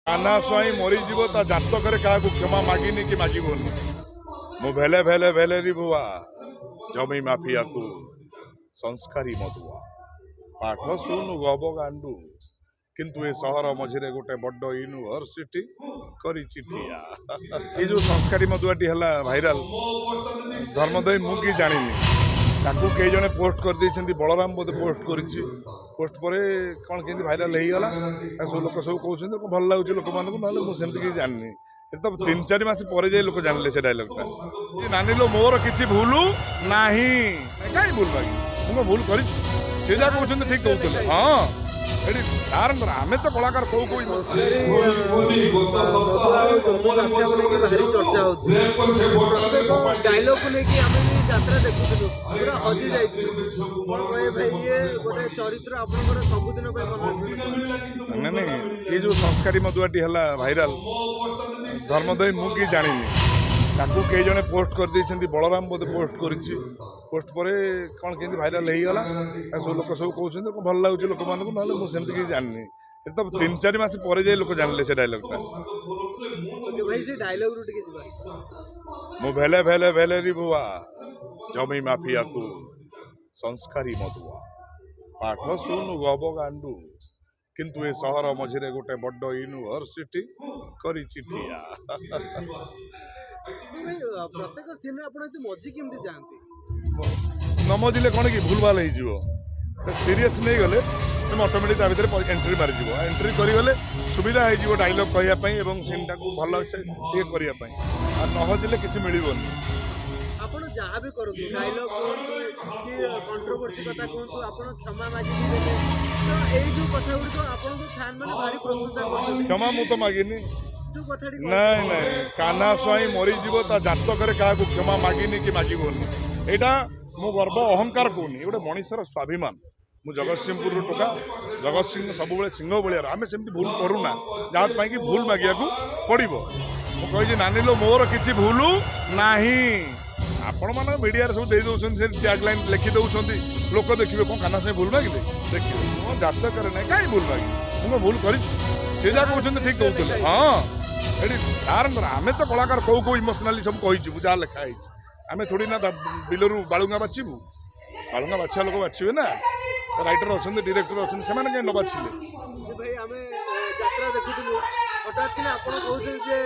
काना स्वाई मरीज ता जातक क्या क्षमा मागिनी कि मागोनी मु भेले भेले भेलेरी बुआ जमी माफिया को संस्कारी मधुआ पाठ सुनु गब गांडू किंतु ए सहर मझिरे गोटे बड़ यूनिवर्सिटी करी चिठिया ये जो संस्कारी मधुआटी है भाइराल धर्मदय मुझे जानी ताकू कई जने पोस्ट कर देइछन्ती बलराम बोधे पोस्ट करिछि पोस्ट पर कौन केंती भाइराल हो गला सब लोक सब कहउछन्ती भल लागुछि लोक मानकु नले मु सेमति कि जाननी तो 3-4 मास पर जाए लोक जानले से डायलॉगटा ये नानी लो मोर किछि भूलु नाही काई भूल बाकी मु भूल करिछि से जा कहउछन्ती ठीक कहउतले हां एडी सार आमे तो कलाकार को डायलॉग को लेके आमे यात्रा देखुथुलु पूरा हजी जाइथुलु कोन कहे भाई ये गोटे चरित्र आपनकर सबुदिन पे मन नहीं ये जो संस्कारी मधुआटी है भाइराल धर्मदय मुझे जानी ताकू कई जने पोस्ट कर देइछन्ती बलराम बोधे पोस्ट करिछि पोस्ट पर कौन केंती भाइराल हो गला सब लोक सब कहउछन्ती भल लागुछि लोक मानकु नले मु सेमति कि जाननी तो 3-4 मास पर जाए लोक जानले से डायलॉगटा भाई से डायलॉग रू टिके दिबा मु भेले भेले भेलेरी बुआ जमी माफिया को संस्कारी मधुआ पाठ सुनु गब गांडू किंतु ए सहर मझिरे गोटे बड़ यूनिवर्सिटी करी चिठिया प्रत्येक सीन आपण एते मजी केमती जानती न मजिले कौन कि भूल भाल हो सीरीयस नहीं गले तुम ऑटोमेटिक ता भीतर एंट्री मारी जीवो एंट्री करी गले सुविधा है जीवो डायलॉग कहया पई एवं सीन टाको भल अच्छे ये करिया पई आ न हजिले किछि मिलिबोनी आपण जहाँ भी करू डायलॉग कि कंट्रोवर्सी कथा कहतु आपण क्षमा मागी देले तो एई जो कथा गुडी तो आपण को फैन माने भारी प्रशंसा करछन क्षमा मु तो मागिनी जो कथाडी नहीं नहीं काना स्वाई मरीज ता जातक क्या क्षमा मागिनी कि मागोनी एटा मो गर्व अहंकार कहूनी गोटे मनीषर स्वाभिमान मु जगतसिंहपुर टोका जगत सिंह सब सिंह भाया आम सेमती भूल करूना जहाँ कि भूल मागिया पड़ो मुझे नानी लो मोर किछि भूलु नाही आपण मैंने मीडिया सब दे दौरान टैगलाइन लिखि दौरान लोक देखिए कौन काना से भूल मागिले देखिए जातक ना कहीं भूल मागी मुझे भूल कर से जा कहते ठीक कहते हाँ ये सार आमे तो कलाकार कौ इमोशनाली सब कही जहाँ लिखाई आमे थोड़ी ना बिलरू बालुंगा बाछबू बालुंगा बाछा लोक बाछे ना राइटर अच्छा डायरेक्टर अच्छा से कहीं न बाछिले भाई आमे यात्रा देखुथुलु हठात कि आपण कहउछन जे